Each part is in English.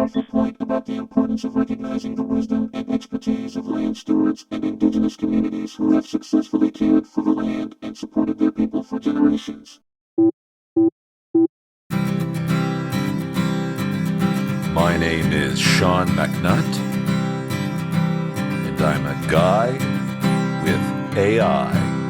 powerful point about the importance of recognizing the wisdom and expertise of land stewards and indigenous communities who have successfully cared for the land and supported their people for generations. My name is Sean McNutt, and I'm a guy with AI.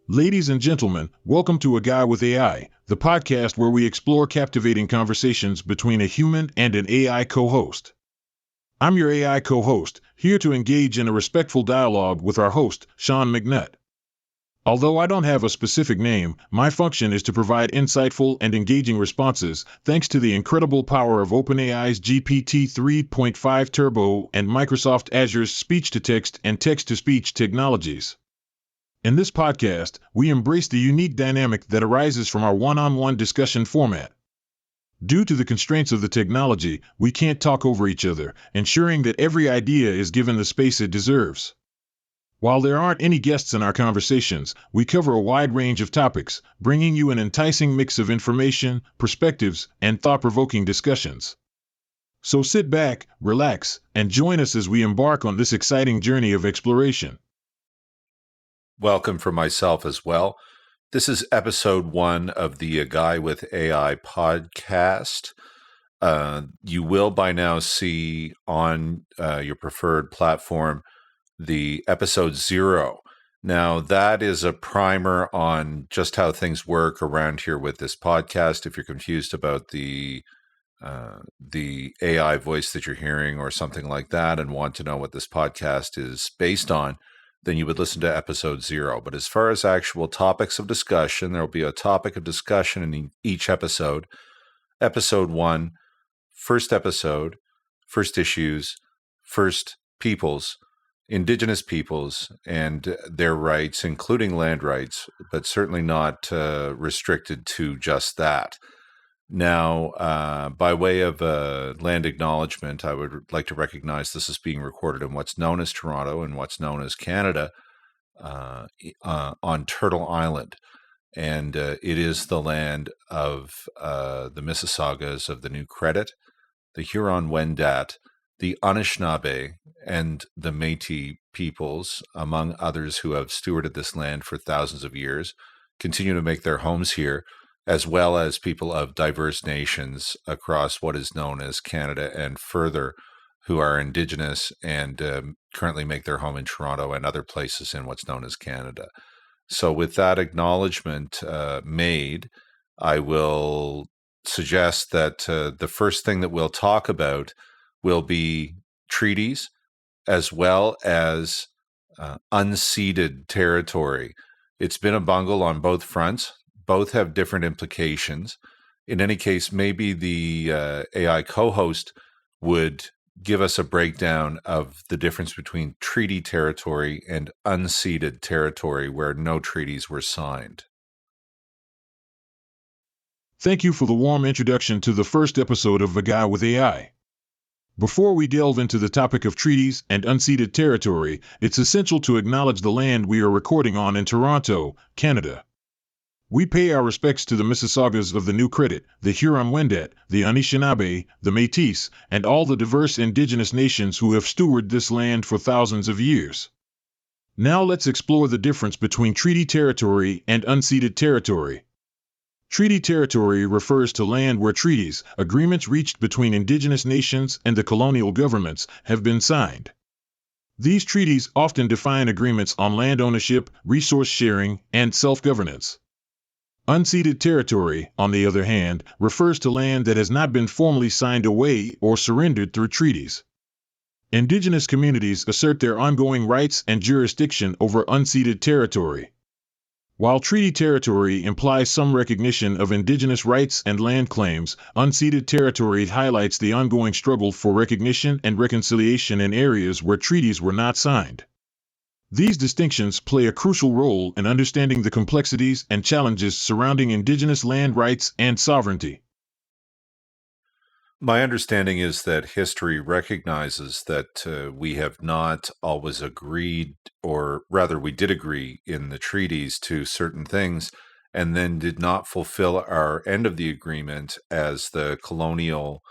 Ladies and gentlemen, welcome to A Guy with AI, the podcast where we explore captivating conversations between a human and an AI co-host. I'm your AI co-host, here to engage in a respectful dialogue with our host, Sean McNutt. Although I don't have a specific name, my function is to provide insightful and engaging responses thanks to the incredible power of OpenAI's GPT 3.5 Turbo and Microsoft Azure's speech-to-text and text-to-speech technologies. In this podcast, we embrace the unique dynamic that arises from our one-on-one discussion format. Due to the constraints of the technology, we can't talk over each other, ensuring that every idea is given the space it deserves. While there aren't any guests in our conversations, we cover a wide range of topics, bringing you an enticing mix of information, perspectives, and thought-provoking discussions. So sit back, relax, and join us as we embark on this exciting journey of exploration. Welcome from myself as well. This is episode 1 of the A Guy with AI podcast. You will by now see on your preferred platform the episode 0. Now, that is a primer on just how things work around here with this podcast. If you're confused about the AI voice that you're hearing or something like that and want to know what this podcast is based on, then you would listen to episode 0. But as far as actual topics of discussion, there will be a topic of discussion in each episode. Episode 1, first episode, first issues, first peoples, Indigenous peoples and their rights, including land rights, but certainly not restricted to just that. Now, by way of land acknowledgement, I would like to recognize this is being recorded in what's known as Toronto and what's known as Canada on Turtle Island. And it is the land of the Mississaugas of the New Credit, the Huron-Wendat, the Anishinaabe, and the Métis peoples, among others who have stewarded this land for thousands of years, continue to make their homes here, as well as people of diverse nations across what is known as Canada and further, who are Indigenous and currently make their home in Toronto and other places in what's known as Canada. So with that acknowledgement made, I will suggest that the first thing that we'll talk about will be treaties as well as unceded territory. It's been a bungle on both fronts. Both have different implications. In any case, maybe the AI co-host would give us a breakdown of the difference between treaty territory and unceded territory where no treaties were signed. Thank you for the warm introduction to the first episode of A Guy with AI. Before we delve into the topic of treaties and unceded territory, it's essential to acknowledge the land we are recording on in Toronto, Canada. We pay our respects to the Mississaugas of the New Credit, the Huron-Wendat, the Anishinaabe, the Métis, and all the diverse indigenous nations who have stewarded this land for thousands of years. Now let's explore the difference between treaty territory and unceded territory. Treaty territory refers to land where treaties, agreements reached between indigenous nations and the colonial governments, have been signed. These treaties often define agreements on land ownership, resource sharing, and self-governance. Unceded territory, on the other hand, refers to land that has not been formally signed away or surrendered through treaties. Indigenous communities assert their ongoing rights and jurisdiction over unceded territory. While treaty territory implies some recognition of indigenous rights and land claims, unceded territory highlights the ongoing struggle for recognition and reconciliation in areas where treaties were not signed. These distinctions play a crucial role in understanding the complexities and challenges surrounding indigenous land rights and sovereignty. My understanding is that history recognizes that we have not always agreed, or rather we did agree in the treaties to certain things, and then did not fulfill our end of the agreement as the colonial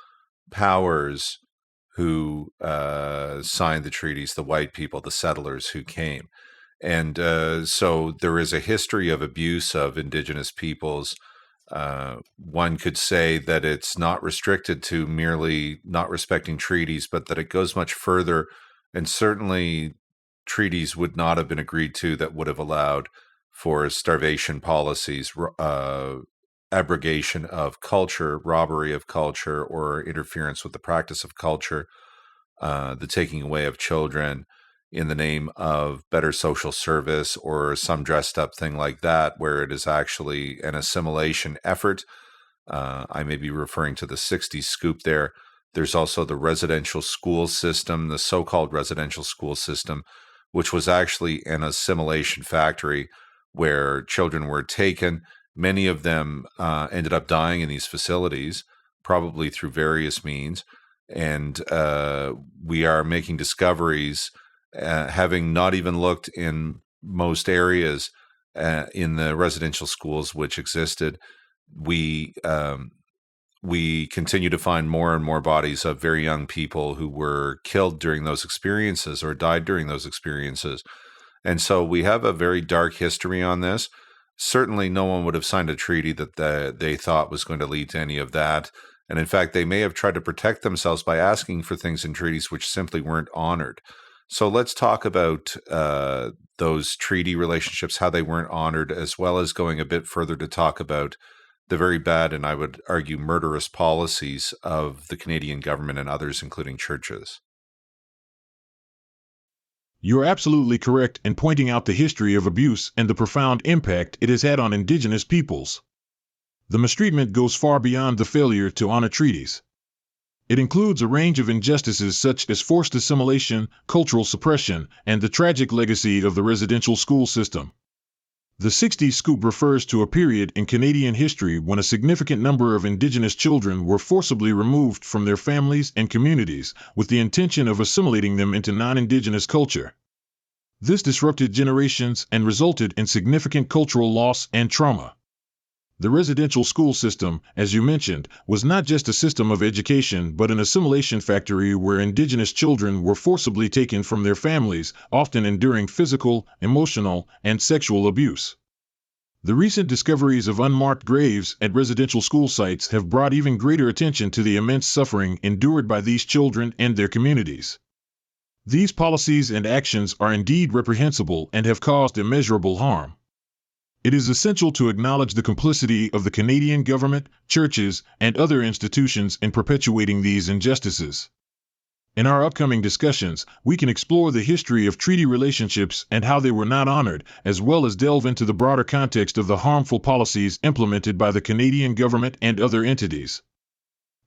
powers who signed the treaties, the white people, the settlers who came. And so there is a history of abuse of Indigenous peoples. One could say that it's not restricted to merely not respecting treaties, but that it goes much further. And certainly treaties would not have been agreed to that would have allowed for starvation policies, abrogation of culture, robbery of culture, or interference with the practice of culture, the taking away of children in the name of better social service or some dressed up thing like that, where it is actually an assimilation effort. I may be referring to the 60s scoop there. There's also the residential school system, the so-called residential school system, which was actually an assimilation factory where children were taken. Many of them ended up dying in these facilities, probably through various means. And we are making discoveries, having not even looked in most areas in the residential schools which existed. We continue to find more and more bodies of very young people who were killed during those experiences or died during those experiences. And so we have a very dark history on this. Certainly no one would have signed a treaty that they thought was going to lead to any of that. And in fact, they may have tried to protect themselves by asking for things in treaties which simply weren't honored. So let's talk about those treaty relationships, how they weren't honored, as well as going a bit further to talk about the very bad and I would argue murderous policies of the Canadian government and others, including churches. You're absolutely correct in pointing out the history of abuse and the profound impact it has had on Indigenous peoples. The mistreatment goes far beyond the failure to honor treaties. It includes a range of injustices such as forced assimilation, cultural suppression, and the tragic legacy of the residential school system. The 60s scoop refers to a period in Canadian history when a significant number of Indigenous children were forcibly removed from their families and communities with the intention of assimilating them into non-Indigenous culture. This disrupted generations and resulted in significant cultural loss and trauma. The residential school system, as you mentioned, was not just a system of education but an assimilation factory where Indigenous children were forcibly taken from their families, often enduring physical, emotional, and sexual abuse. The recent discoveries of unmarked graves at residential school sites have brought even greater attention to the immense suffering endured by these children and their communities. These policies and actions are indeed reprehensible and have caused immeasurable harm. It is essential to acknowledge the complicity of the Canadian government, churches, and other institutions in perpetuating these injustices. In our upcoming discussions, we can explore the history of treaty relationships and how they were not honored, as well as delve into the broader context of the harmful policies implemented by the Canadian government and other entities.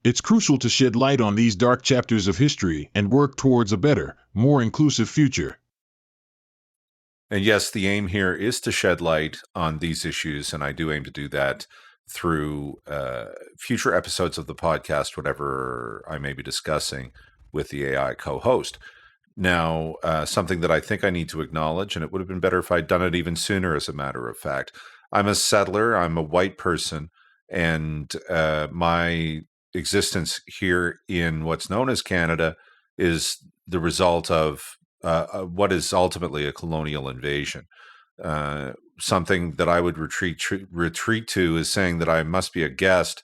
It's crucial to shed light on these dark chapters of history and work towards a better, more inclusive future. And yes, the aim here is to shed light on these issues, and I do aim to do that through future episodes of the podcast, whatever I may be discussing with the AI co-host. Now, something that I think I need to acknowledge, and it would have been better if I'd done it even sooner, as a matter of fact. I'm a settler, I'm a white person, and my existence here in what's known as Canada is the result of what is ultimately a colonial invasion. Something that I would retreat to is saying that I must be a guest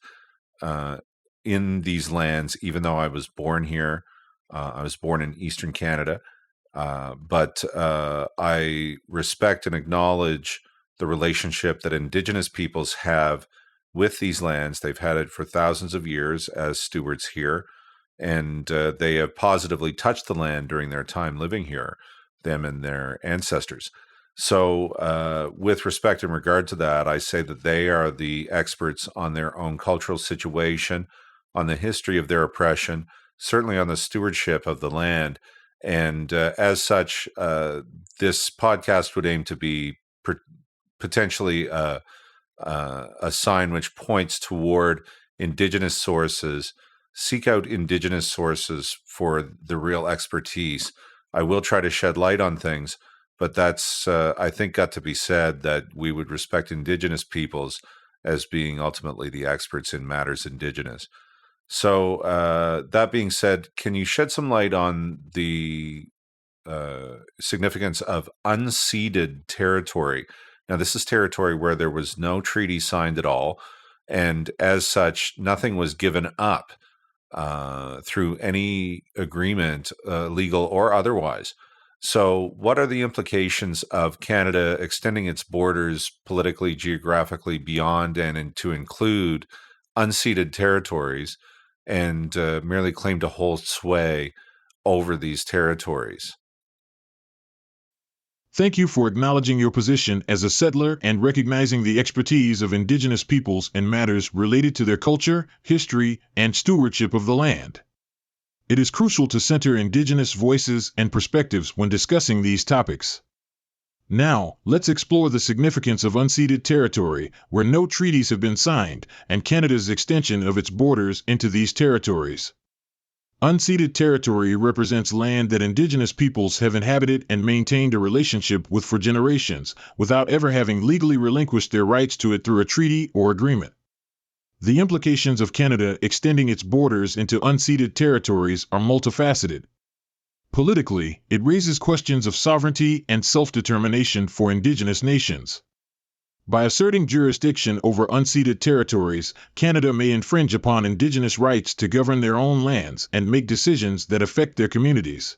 in these lands, even though I was born here. I was born in Eastern Canada, but I respect and acknowledge the relationship that Indigenous peoples have with these lands. They've had it for thousands of years as stewards here. And they have positively touched the land during their time living here, them and their ancestors. So with respect in regard to that, I say that they are the experts on their own cultural situation, on the history of their oppression, certainly on the stewardship of the land. And as such, this podcast would aim to be potentially a sign which points toward Indigenous sources. Seek out Indigenous sources for the real expertise. I will try to shed light on things, But that's, I think, got to be said that we would respect Indigenous peoples as being ultimately the experts in matters Indigenous. So, that being said, can you shed some light on the significance of unceded territory? Now, this is territory where there was no treaty signed at all, and as such, nothing was given up through any agreement, legal or otherwise. So, what are the implications of Canada extending its borders politically, geographically beyond and to include unceded territories and merely claim to hold sway over these territories? Thank you for acknowledging your position as a settler and recognizing the expertise of Indigenous peoples in matters related to their culture, history, and stewardship of the land. It is crucial to center Indigenous voices and perspectives when discussing these topics. Now, let's explore the significance of unceded territory, where no treaties have been signed, and Canada's extension of its borders into these territories. Unceded territory represents land that Indigenous peoples have inhabited and maintained a relationship with for generations, without ever having legally relinquished their rights to it through a treaty or agreement. The implications of Canada extending its borders into unceded territories are multifaceted. Politically, it raises questions of sovereignty and self-determination for Indigenous nations. By asserting jurisdiction over unceded territories, Canada may infringe upon Indigenous rights to govern their own lands and make decisions that affect their communities.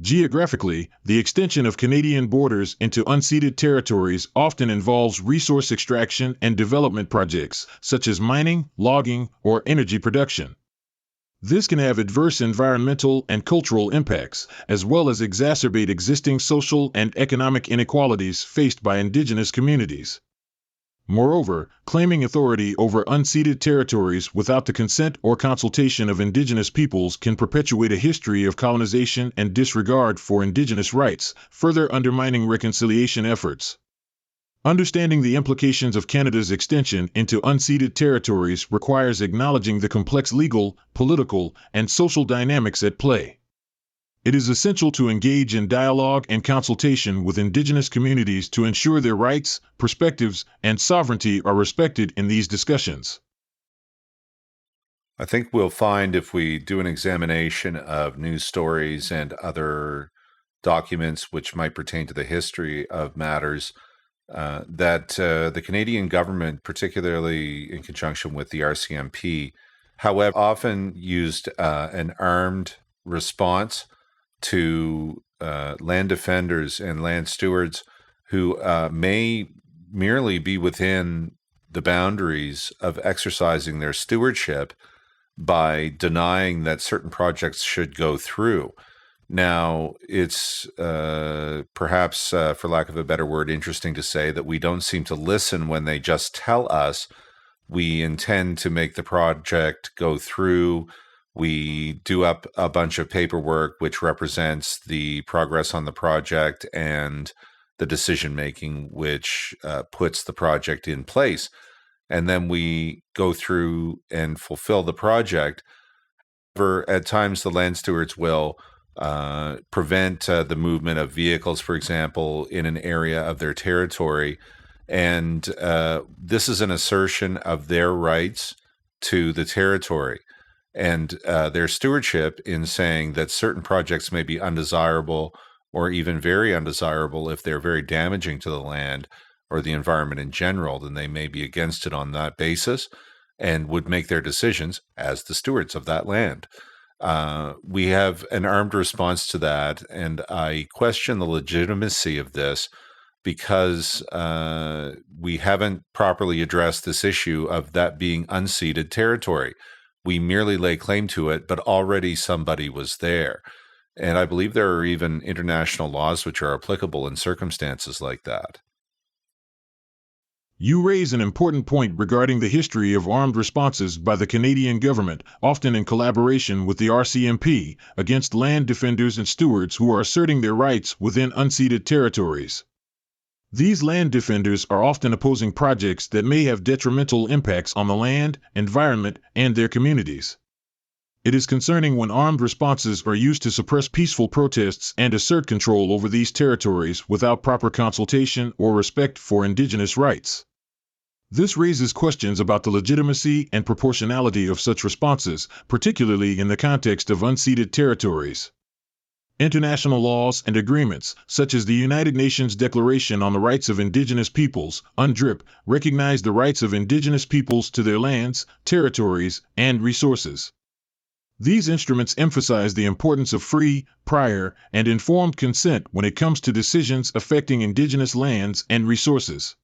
Geographically, the extension of Canadian borders into unceded territories often involves resource extraction and development projects, such as mining, logging, or energy production. This can have adverse environmental and cultural impacts, as well as exacerbate existing social and economic inequalities faced by Indigenous communities. Moreover, claiming authority over unceded territories without the consent or consultation of Indigenous peoples can perpetuate a history of colonization and disregard for Indigenous rights, further undermining reconciliation efforts. Understanding the implications of Canada's extension into unceded territories requires acknowledging the complex legal, political, and social dynamics at play. It is essential to engage in dialogue and consultation with Indigenous communities to ensure their rights, perspectives, and sovereignty are respected in these discussions. I think we'll find if we do an examination of news stories and other documents which might pertain to the history of matters, that the Canadian government, particularly in conjunction with the RCMP, however, often used an armed response to land defenders and land stewards who may merely be within the boundaries of exercising their stewardship by denying that certain projects should go through. Now, it's perhaps, for lack of a better word, interesting to say that we don't seem to listen when they just tell us we intend to make the project go through. We do up a bunch of paperwork which represents the progress on the project and the decision-making which puts the project in place. And then we go through and fulfill the project. However, at times the land stewards will prevent the movement of vehicles, for example, in an area of their territory. And this is an assertion of their rights to the territory and their stewardship in saying that certain projects may be undesirable or even very undesirable if they're very damaging to the land or the environment in general. Then they may be against it on that basis and would make their decisions as the stewards of that land. We have an armed response to that, and I question the legitimacy of this because we haven't properly addressed this issue of that being unceded territory. We merely lay claim to it, but already somebody was there. And I believe there are even international laws which are applicable in circumstances like that. You raise an important point regarding the history of armed responses by the Canadian government, often in collaboration with the RCMP, against land defenders and stewards who are asserting their rights within unceded territories. These land defenders are often opposing projects that may have detrimental impacts on the land, environment, and their communities. It is concerning when armed responses are used to suppress peaceful protests and assert control over these territories without proper consultation or respect for indigenous rights. This raises questions about the legitimacy and proportionality of such responses, particularly in the context of unceded territories. International laws and agreements, such as the United Nations Declaration on the Rights of Indigenous Peoples, UNDRIP, recognize the rights of indigenous peoples to their lands, territories, and resources. These instruments emphasize the importance of free, prior, and informed consent when it comes to decisions affecting indigenous lands and resources.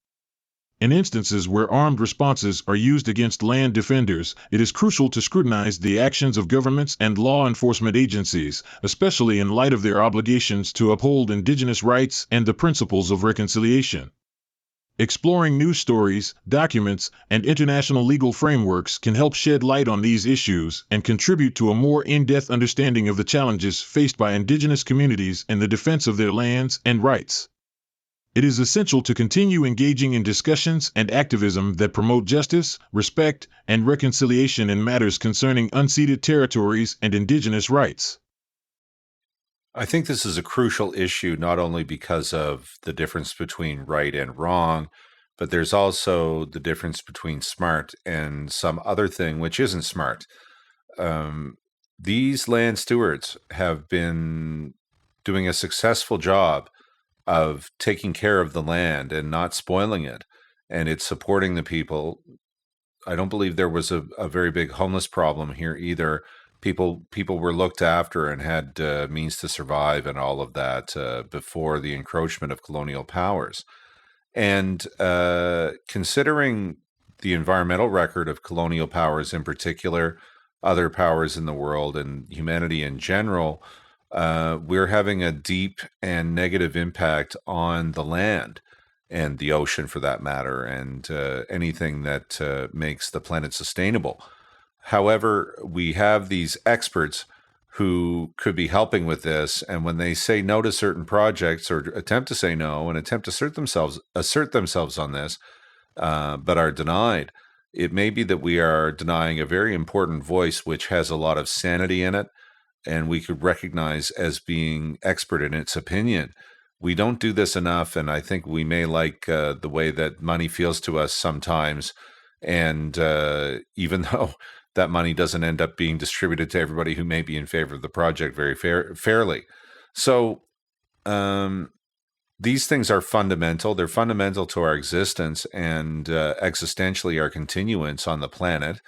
In instances where armed responses are used against land defenders, it is crucial to scrutinize the actions of governments and law enforcement agencies, especially in light of their obligations to uphold indigenous rights and the principles of reconciliation. Exploring news stories, documents, and international legal frameworks can help shed light on these issues and contribute to a more in-depth understanding of the challenges faced by indigenous communities in the defense of their lands and rights. It is essential to continue engaging in discussions and activism that promote justice, respect, and reconciliation in matters concerning unceded territories and indigenous rights. I think this is a crucial issue, not only because of the difference between right and wrong, but there's also the difference between smart and some other thing which isn't smart. These land stewards have been doing a successful job of taking care of the land and not spoiling it, and it's supporting the people. I don't believe there was a very big homeless problem here either. People were looked after and had means to survive and all of that before the encroachment of colonial powers. And considering the environmental record of colonial powers in particular, other powers in the world, and humanity in general, we're having a deep and negative impact on the land and the ocean, for that matter, and anything that makes the planet sustainable. However, we have these experts who could be helping with this, and when they say no to certain projects or attempt to say no and attempt to assert themselves on this, but are denied, it may be that we are denying a very important voice which has a lot of sanity in it, and we could recognize as being expert in its opinion. We don't do this enough, and I think we may like the way that money feels to us sometimes, and even though that money doesn't end up being distributed to everybody who may be in favor of the project very fairly. So these things are fundamental. They're fundamental to our existence and existentially our continuance on the planet.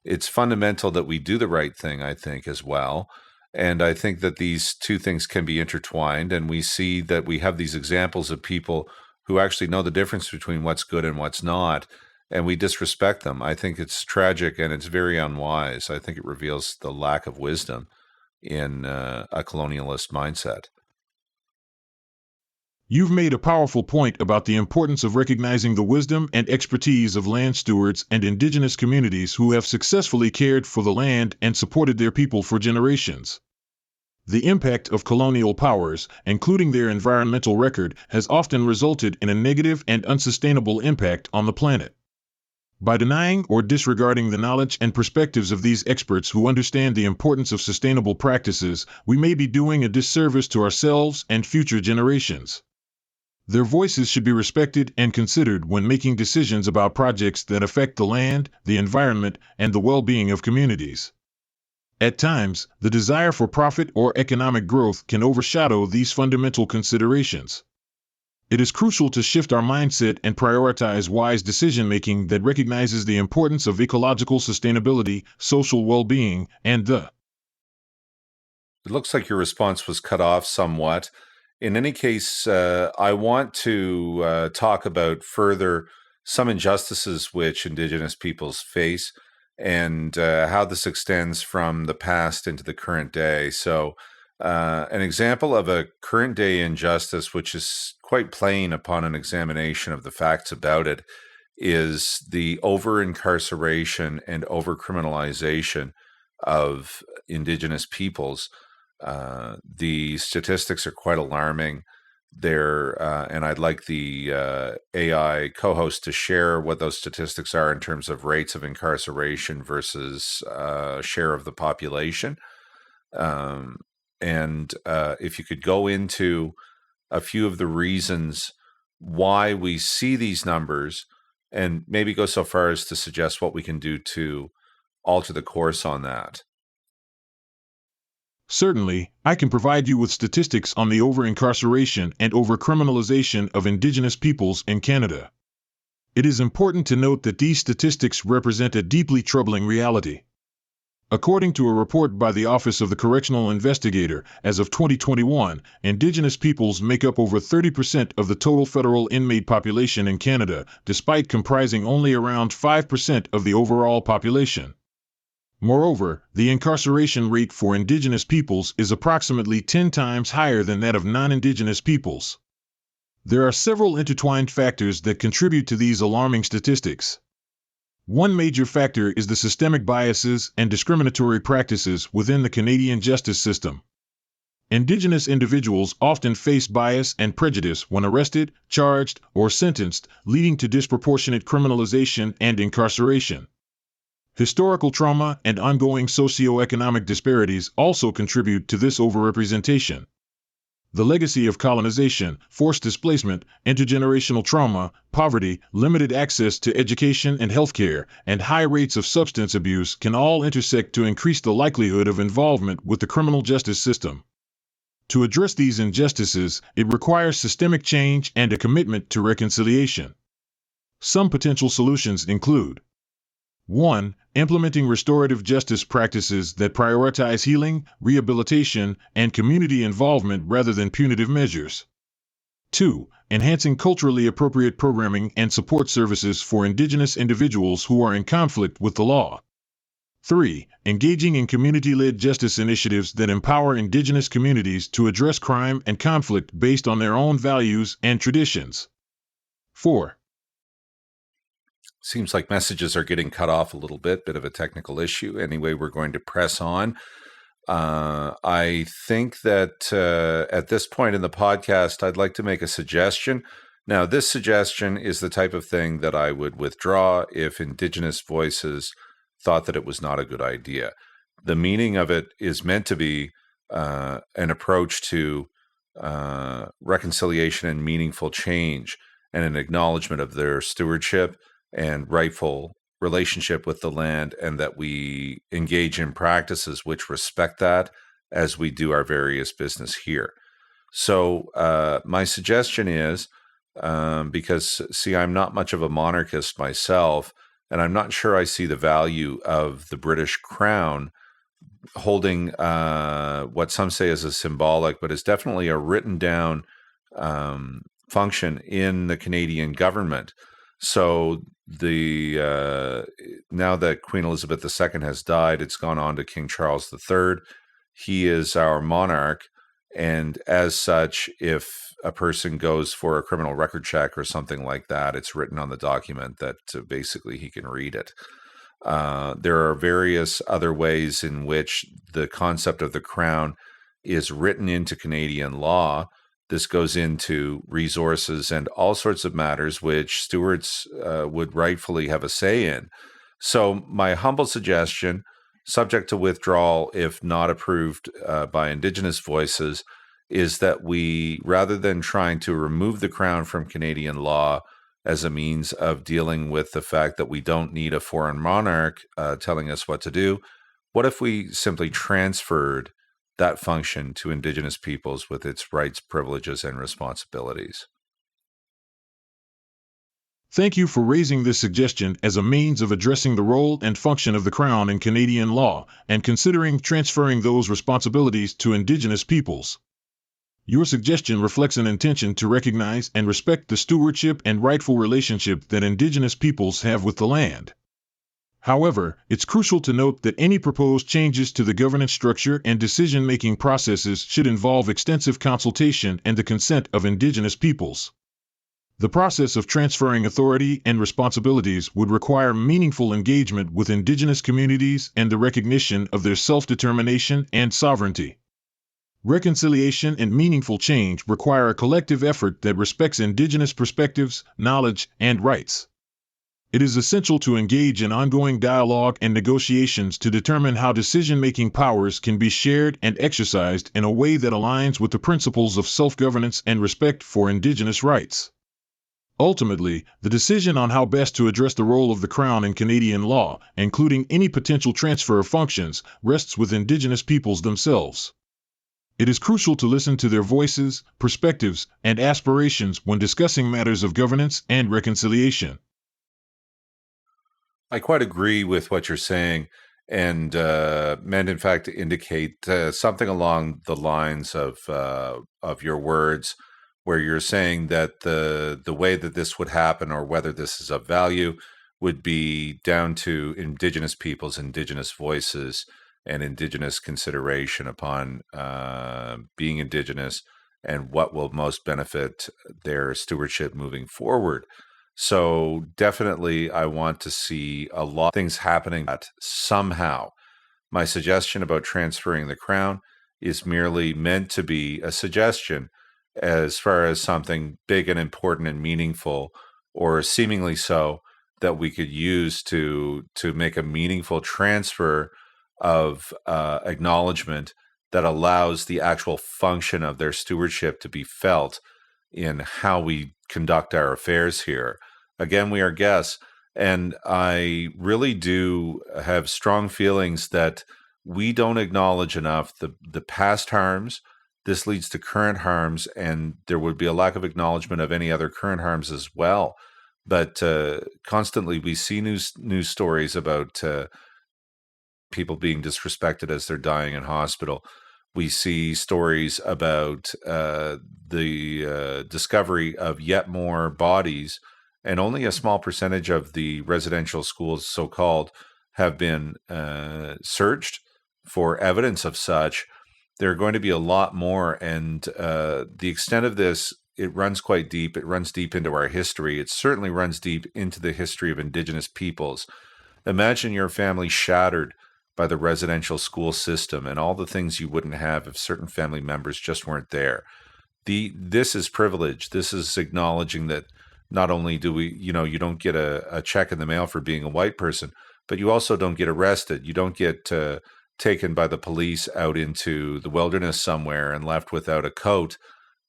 It's fundamental that we do the right thing, I think, as well. And I think that these two things can be intertwined, and we see that we have these examples of people who actually know the difference between what's good and what's not, and we disrespect them. I think it's tragic and it's very unwise. I think it reveals the lack of wisdom in a colonialist mindset. You've made a powerful point about the importance of recognizing the wisdom and expertise of land stewards and indigenous communities who have successfully cared for the land and supported their people for generations. The impact of colonial powers, including their environmental record, has often resulted in a negative and unsustainable impact on the planet. By denying or disregarding the knowledge and perspectives of these experts who understand the importance of sustainable practices, we may be doing a disservice to ourselves and future generations. Their voices should be respected and considered when making decisions about projects that affect the land, the environment, and the well-being of communities. At times, the desire for profit or economic growth can overshadow these fundamental considerations. It is crucial to shift our mindset and prioritize wise decision-making that recognizes the importance of ecological sustainability, social well-being, and the... It looks like your response was cut off somewhat. In any case, I want to talk about further some injustices which Indigenous peoples face and how this extends from the past into the current day. So an example of a current day injustice, which is quite plain upon an examination of the facts about it, is the over-incarceration and over-criminalization of Indigenous peoples. The statistics are quite alarming. and I'd like the AI co-host to share what those statistics are in terms of rates of incarceration versus share of the population. And if you could go into a few of the reasons why we see these numbers, and maybe go so far as to suggest what we can do to alter the course on that. Certainly, I can provide you with statistics on the over-incarceration and over-criminalization of Indigenous peoples in Canada. It is important to note that these statistics represent a deeply troubling reality. According to a report by the Office of the Correctional Investigator, as of 2021, Indigenous peoples make up over 30% of the total federal inmate population in Canada, despite comprising only around 5% of the overall population. Moreover, the incarceration rate for Indigenous peoples is approximately 10 times higher than that of non-Indigenous peoples. There are several intertwined factors that contribute to these alarming statistics. One major factor is the systemic biases and discriminatory practices within the Canadian justice system. Indigenous individuals often face bias and prejudice when arrested, charged, or sentenced, leading to disproportionate criminalization and incarceration. Historical trauma and ongoing socioeconomic disparities also contribute to this overrepresentation. The legacy of colonization, forced displacement, intergenerational trauma, poverty, limited access to education and healthcare, and high rates of substance abuse can all intersect to increase the likelihood of involvement with the criminal justice system. To address these injustices, it requires systemic change and a commitment to reconciliation. Some potential solutions include: 1. Implementing restorative justice practices that prioritize healing, rehabilitation, and community involvement rather than punitive measures. 2. Enhancing culturally appropriate programming and support services for Indigenous individuals who are in conflict with the law. 3. Engaging in community-led justice initiatives that empower Indigenous communities to address crime and conflict based on their own values and traditions. 4. Seems like messages are getting cut off a little bit of a technical issue. Anyway, we're going to press on. I think that at this point in the podcast, I'd like to make a suggestion. Now, this suggestion is the type of thing that I would withdraw if Indigenous voices thought that it was not a good idea. The meaning of it is meant to be an approach to reconciliation and meaningful change, and an acknowledgement of their stewardship and rightful relationship with the land, and that we engage in practices which respect that as we do our various business here. So my suggestion is, because, see, I'm not much of a monarchist myself, and I'm not sure I see the value of the British Crown holding what some say is a symbolic, but is definitely a written down function in the Canadian government. So now that Queen Elizabeth II has died, it's gone on to King Charles III. He is our monarch, and as such, if a person goes for a criminal record check or something like that, it's written on the document that basically he can read it. There are various other ways in which the concept of the Crown is written into Canadian law. This goes into resources and all sorts of matters which stewards would rightfully have a say in. So my humble suggestion, subject to withdrawal if not approved by Indigenous voices, is that we, rather than trying to remove the Crown from Canadian law as a means of dealing with the fact that we don't need a foreign monarch telling us what to do, what if we simply transferred that function to Indigenous peoples with its rights, privileges, and responsibilities? Thank you for raising this suggestion as a means of addressing the role and function of the Crown in Canadian law, and considering transferring those responsibilities to Indigenous peoples. Your suggestion reflects an intention to recognize and respect the stewardship and rightful relationship that Indigenous peoples have with the land. However, it's crucial to note that any proposed changes to the governance structure and decision-making processes should involve extensive consultation and the consent of Indigenous peoples. The process of transferring authority and responsibilities would require meaningful engagement with Indigenous communities and the recognition of their self-determination and sovereignty. Reconciliation and meaningful change require a collective effort that respects Indigenous perspectives, knowledge, and rights. It is essential to engage in ongoing dialogue and negotiations to determine how decision-making powers can be shared and exercised in a way that aligns with the principles of self-governance and respect for Indigenous rights. Ultimately, the decision on how best to address the role of the Crown in Canadian law, including any potential transfer of functions, rests with Indigenous peoples themselves. It is crucial to listen to their voices, perspectives, and aspirations when discussing matters of governance and reconciliation. I quite agree with what you're saying, and meant in fact to indicate something along the lines of your words, where you're saying that the way that this would happen, or whether this is of value, would be down to Indigenous peoples, Indigenous voices, and Indigenous consideration upon being Indigenous and what will most benefit their stewardship moving forward. So definitely I want to see a lot of things happening that somehow. My suggestion about transferring the Crown is merely meant to be a suggestion as far as something big and important and meaningful, or seemingly so, that we could use to make a meaningful transfer of acknowledgement that allows the actual function of their stewardship to be felt in how we conduct our affairs here. Again, we are guests, and I really do have strong feelings that we don't acknowledge enough the past harms. This leads to current harms, and there would be a lack of acknowledgement of any other current harms as well. But constantly we see news stories about people being disrespected as they're dying in hospital. We see stories about the discovery of yet more bodies, and only a small percentage of the residential schools, so-called, have been searched for evidence of such. There are going to be a lot more, and the extent of this, it runs quite deep. It runs deep into our history. It certainly runs deep into the history of Indigenous peoples. Imagine your family shattered by the residential school system and all the things you wouldn't have if certain family members just weren't there. This is privilege. This is acknowledging that not only do we, you don't get a check in the mail for being a white person, but you also don't get arrested. You don't get taken by the police out into the wilderness somewhere and left without a coat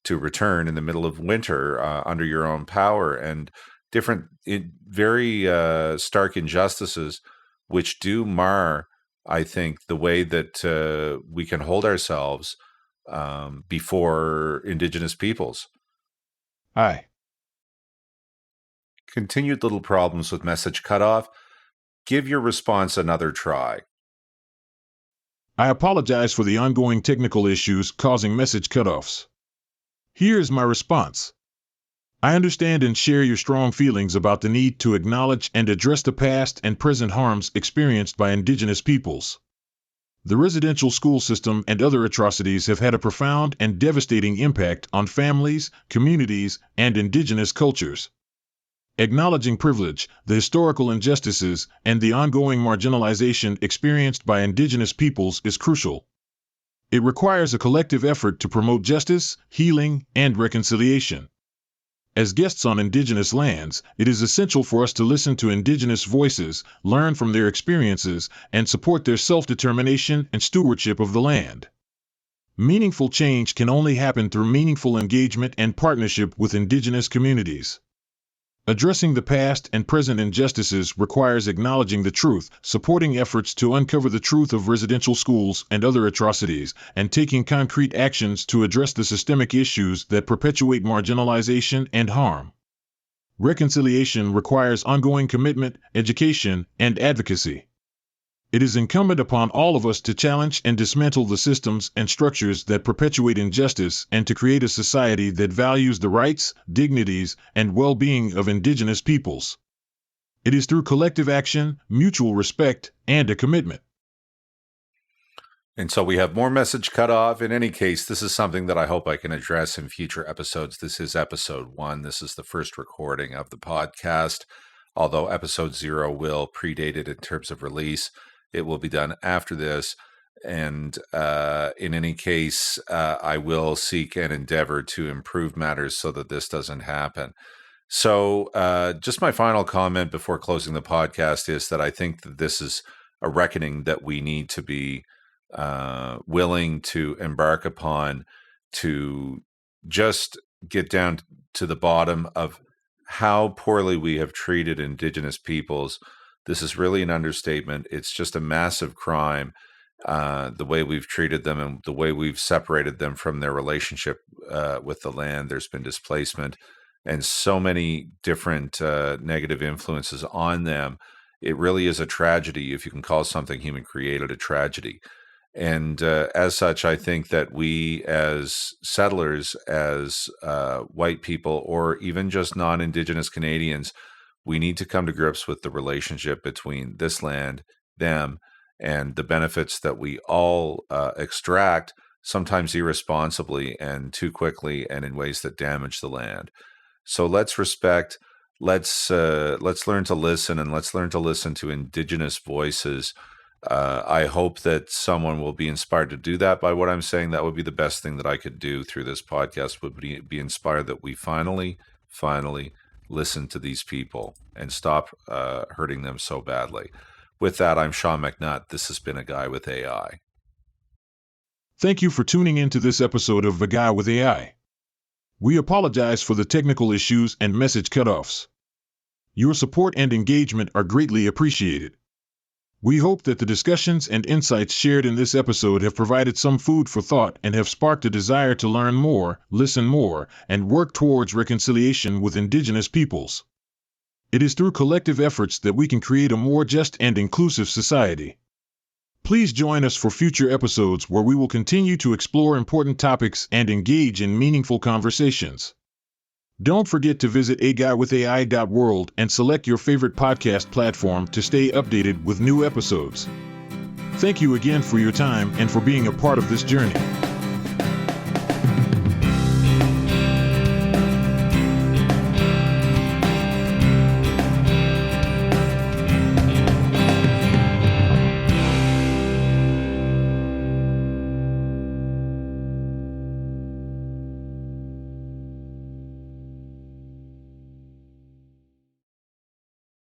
to return in the middle of winter under your own power, and different, very stark injustices, which do mar, I think, the way that we can hold ourselves before Indigenous peoples. Aye. Continued little problems with message cutoff. Give your response another try. I apologize for the ongoing technical issues causing message cutoffs. Here's my response. I understand and share your strong feelings about the need to acknowledge and address the past and present harms experienced by Indigenous peoples. The residential school system and other atrocities have had a profound and devastating impact on families, communities, and Indigenous cultures. Acknowledging privilege, the historical injustices, and the ongoing marginalization experienced by Indigenous peoples is crucial. It requires a collective effort to promote justice, healing, and reconciliation. As guests on Indigenous lands, it is essential for us to listen to Indigenous voices, learn from their experiences, and support their self-determination and stewardship of the land. Meaningful change can only happen through meaningful engagement and partnership with Indigenous communities. Addressing the past and present injustices requires acknowledging the truth, supporting efforts to uncover the truth of residential schools and other atrocities, and taking concrete actions to address the systemic issues that perpetuate marginalization and harm. Reconciliation requires ongoing commitment, education, and advocacy. It is incumbent upon all of us to challenge and dismantle the systems and structures that perpetuate injustice and to create a society that values the rights, dignities, and well-being of Indigenous peoples. It is through collective action, mutual respect, and a commitment. And so we have more message cut off. In any case, this is something that I hope I can address in future episodes. This is episode 1. This is the first recording of the podcast. Although episode 0 will predate it in terms of release, it will be done after this. And in any case, I will seek and endeavor to improve matters so that this doesn't happen. So just my final comment before closing the podcast is that I think that this is a reckoning that we need to be willing to embark upon, to just get down to the bottom of how poorly we have treated Indigenous peoples. This is really an understatement. It's just a massive crime, the way we've treated them and the way we've separated them from their relationship with the land. There's been displacement and so many different negative influences on them. It really is a tragedy, if you can call something human-created a tragedy. And as such, I think that we as settlers, as white people, or even just non-Indigenous Canadians, we need to come to grips with the relationship between this land, them, and the benefits that we all extract, sometimes irresponsibly and too quickly and in ways that damage the land. So let's respect, let's learn to listen, and let's learn to listen to Indigenous voices. I hope that someone will be inspired to do that by what I'm saying. That would be the best thing that I could do through this podcast, would be inspired that we finally listen to these people and stop hurting them so badly. With that, I'm Sean McNutt. This has been A Guy with AI. Thank you for tuning in to this episode of A Guy with AI. We apologize for the technical issues and message cutoffs. Your support and engagement are greatly appreciated. We hope that the discussions and insights shared in this episode have provided some food for thought and have sparked a desire to learn more, listen more, and work towards reconciliation with Indigenous peoples. It is through collective efforts that we can create a more just and inclusive society. Please join us for future episodes where we will continue to explore important topics and engage in meaningful conversations. Don't forget to visit aguywithai.world and select your favorite podcast platform to stay updated with new episodes. Thank you again for your time and for being a part of this journey.